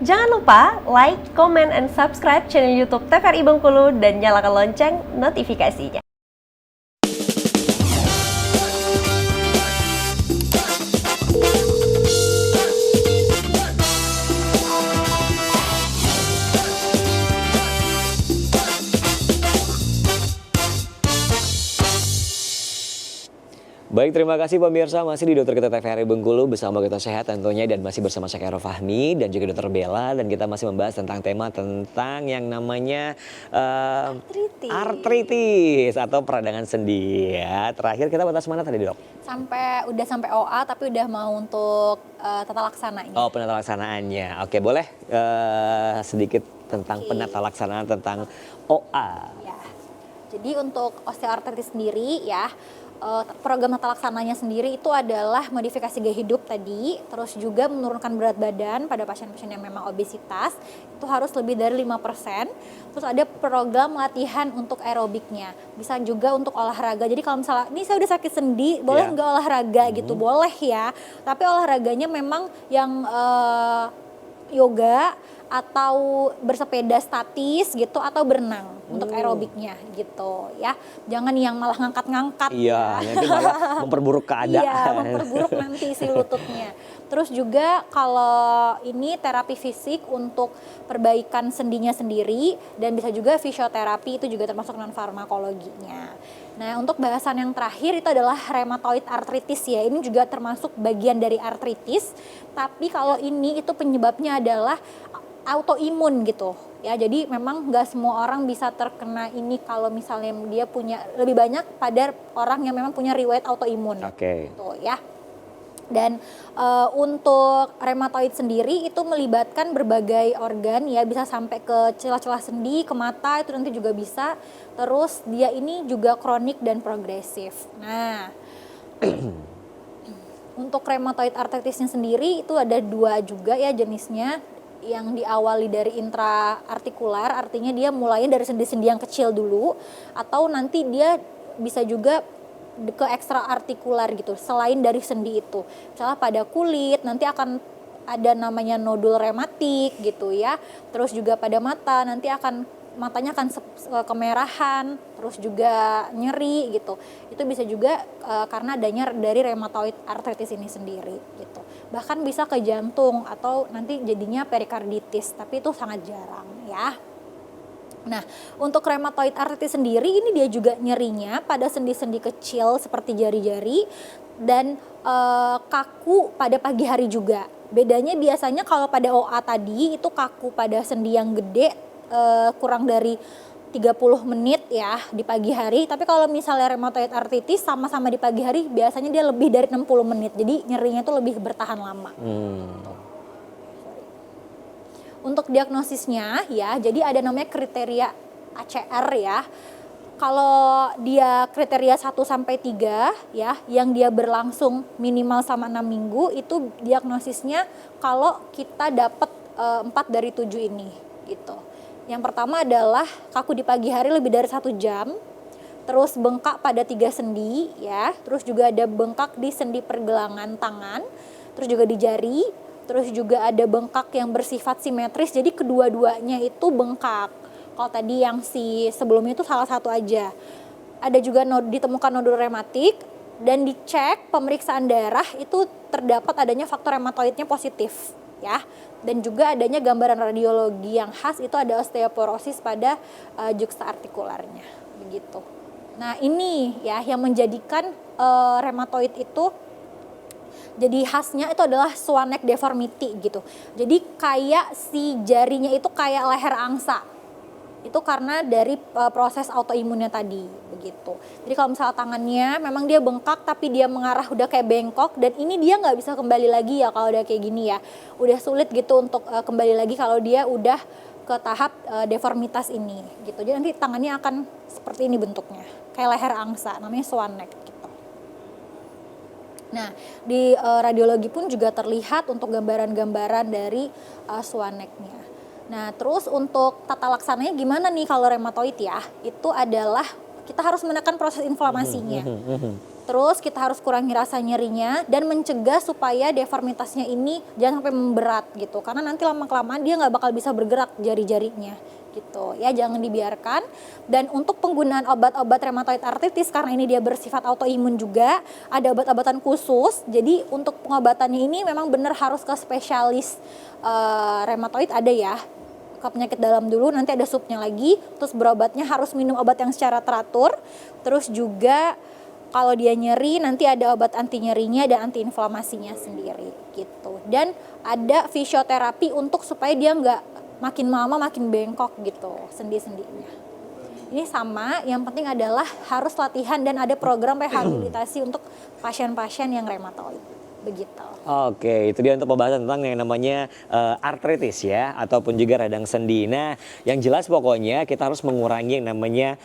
Jangan lupa like, comment, and subscribe channel YouTube TVRI Bengkulu dan nyalakan lonceng notifikasinya. Baik, terima kasih pemirsa, masih di Dokter Kita TVRI Bengkulu bersama Kita Sehat tentunya, dan masih bersama saya Khairul Fahmi dan juga Dokter Bella, dan kita masih membahas tentang tema tentang yang namanya artritis atau peradangan sendi ya. Terakhir kita batas mana tadi, Dok? Udah sampai OA, tapi udah mau untuk tata laksananya. Oh, penata laksanaannya. Oke, boleh sedikit tentang penata laksanaan tentang OA. Ya. Jadi untuk osteoartritis sendiri ya, program tata laksananya sendiri itu adalah modifikasi gaya hidup tadi, terus juga menurunkan berat badan pada pasien-pasien yang memang obesitas, itu harus lebih dari 5%. Terus ada program latihan untuk aerobiknya, bisa juga untuk olahraga. Jadi kalau misalnya, ini saya udah sakit sendi, boleh nggak olahraga gitu? Boleh ya, tapi olahraganya memang yang yoga atau bersepeda statis gitu, atau berenang untuk aerobiknya gitu ya. Jangan yang malah ngangkat-ngangkat. Iya, nanti malah memperburuk keadaan. Iya, memperburuk nanti si lututnya. Terus juga kalau ini terapi fisik untuk perbaikan sendinya sendiri, dan bisa juga fisioterapi, itu juga termasuk non farmakologinya. Nah, untuk bahasan yang terakhir itu adalah rheumatoid arthritis ya. Ini juga termasuk bagian dari artritis, tapi kalau ini itu penyebabnya adalah autoimun gitu ya. Jadi memang nggak semua orang bisa terkena ini kalau misalnya dia punya, lebih banyak pada orang yang memang punya riwayat autoimun. Oke. Gitu ya. Dan untuk rheumatoid sendiri itu melibatkan berbagai organ ya, bisa sampai ke celah-celah sendi, ke mata, itu nanti juga bisa. Terus dia ini juga kronik dan progresif. Nah, untuk rheumatoid arthritisnya sendiri itu ada 2 juga ya jenisnya. Yang diawali dari intraartikular, artinya dia mulainya dari sendi-sendi yang kecil dulu, atau nanti dia bisa juga ke ekstraartikular gitu, selain dari sendi itu. Misalnya pada kulit nanti akan ada namanya nodul rematik gitu ya. Terus juga pada mata nanti matanya akan kemerahan, terus juga nyeri gitu. Itu bisa juga karena adanya dari rheumatoid arthritis ini sendiri gitu. Bahkan bisa ke jantung atau nanti jadinya perikarditis, tapi itu sangat jarang ya. Nah, untuk rheumatoid arthritis sendiri ini dia juga nyerinya pada sendi-sendi kecil seperti jari-jari, dan kaku pada pagi hari juga. Bedanya biasanya kalau pada OA tadi itu kaku pada sendi yang gede, kurang dari 30 menit ya di pagi hari. Tapi kalau misalnya rheumatoid arthritis sama-sama di pagi hari, biasanya dia lebih dari 60 menit. Jadi nyerinya itu lebih bertahan lama. Untuk diagnosisnya ya, jadi ada namanya kriteria ACR ya. Kalau dia kriteria 1-3 ya, yang dia berlangsung minimal sama 6 minggu, itu diagnosisnya kalau kita dapat 4 dari 7 ini gitu. Yang pertama adalah kaku di pagi hari lebih dari 1 jam, terus bengkak pada 3 sendi ya, terus juga ada bengkak di sendi pergelangan tangan, terus juga di jari, terus juga ada bengkak yang bersifat simetris, jadi kedua-duanya itu bengkak. Kalau tadi yang sebelumnya itu salah satu aja. Ada juga ditemukan nodul rematik, dan dicek pemeriksaan darah itu terdapat adanya faktor rheumatoidnya positif ya. Dan juga adanya gambaran radiologi yang khas, itu ada osteoporosis pada juxta artikularnya begitu. Nah, ini ya yang menjadikan rheumatoid itu jadi khasnya itu adalah swan neck deformity gitu. Jadi kayak si jarinya itu kayak leher angsa. Itu karena dari proses autoimunnya tadi begitu. Jadi kalau misalnya tangannya memang dia bengkak tapi dia mengarah udah kayak bengkok, dan ini dia nggak bisa kembali lagi ya kalau udah kayak gini ya. Udah sulit gitu untuk kembali lagi kalau dia udah ke tahap deformitas ini gitu. Jadi nanti tangannya akan seperti ini bentuknya, kayak leher angsa, namanya swan neck gitu. Nah, di radiologi pun juga terlihat untuk gambaran-gambaran dari swan neck-nya. Nah, terus untuk tata laksananya gimana nih kalau rheumatoid ya? Itu adalah kita harus menekan proses inflamasinya. Terus kita harus kurangi rasa nyerinya dan mencegah supaya deformitasnya ini jangan sampai memberat gitu. Karena nanti lama-kelamaan dia nggak bakal bisa bergerak jari-jarinya gitu. Ya jangan dibiarkan. Dan untuk penggunaan obat-obat rheumatoid arthritis karena ini dia bersifat autoimun juga, ada obat-obatan khusus. Jadi untuk pengobatannya ini memang benar harus ke spesialis rheumatoid ada ya. Ke penyakit dalam dulu, nanti ada subnya lagi. Terus berobatnya harus minum obat yang secara teratur. Terus juga kalau dia nyeri nanti ada obat anti nyerinya dan anti inflamasinya sendiri gitu. Dan ada fisioterapi untuk supaya dia nggak makin lama makin bengkok gitu sendi-sendinya. Ini sama, yang penting adalah harus latihan dan ada program rehabilitasi untuk pasien-pasien yang rheumatoid. Begitu. Oke, itu dia untuk pembahasan tentang yang namanya artritis ya, ataupun juga radang sendi. Nah, yang jelas pokoknya kita harus mengurangi yang namanya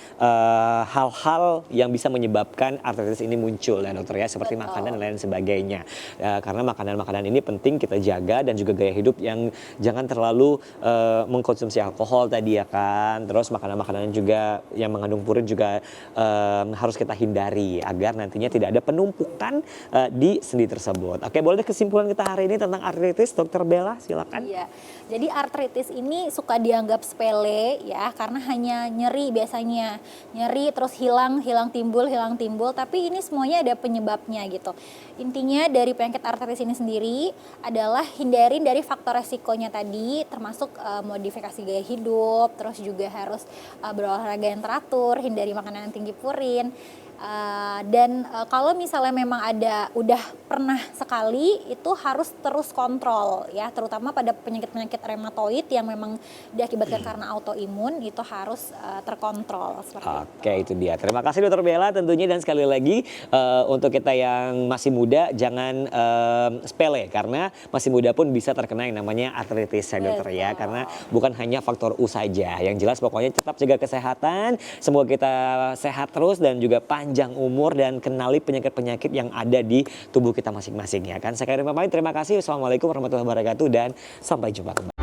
hal-hal yang bisa menyebabkan artritis ini muncul ya dokter ya, seperti Betul. makanan dan lain sebagainya. Karena makanan-makanan ini penting kita jaga dan juga gaya hidup yang jangan terlalu mengkonsumsi alkohol tadi ya kan. Terus makanan-makanan juga yang mengandung purin juga harus kita hindari agar nantinya tidak ada penumpukan di sendi tersebut. Oke, boleh kesimpulan kita hari ini tentang artritis, Dokter Bella, silakan. Iya, jadi artritis ini suka dianggap sepele ya, karena hanya nyeri biasanya. Nyeri terus hilang timbul, tapi ini semuanya ada penyebabnya gitu. Intinya dari penyakit artritis ini sendiri adalah hindarin dari faktor resikonya tadi, termasuk modifikasi gaya hidup, terus juga harus berolahraga yang teratur, hindari makanan yang tinggi purin. Dan kalau misalnya memang udah pernah sekali, itu harus terus kontrol ya, terutama pada penyakit-penyakit rheumatoid yang memang diakibatkan karena autoimun, itu harus terkontrol seperti itu. Oke, itu dia. Terima kasih Dokter Bella tentunya, dan sekali lagi untuk kita yang masih muda jangan sepele, karena masih muda pun bisa terkena yang namanya artritis ya dokter ya, karena bukan hanya faktor U saja. Yang jelas pokoknya tetap jaga kesehatan, semoga kita sehat terus dan juga panjang umur dan kenali penyakit-penyakit yang ada di tubuh kita masing-masing ya kan. Saya Karim pamit, terima kasih. Wassalamualaikum warahmatullahi wabarakatuh dan sampai jumpa kembali.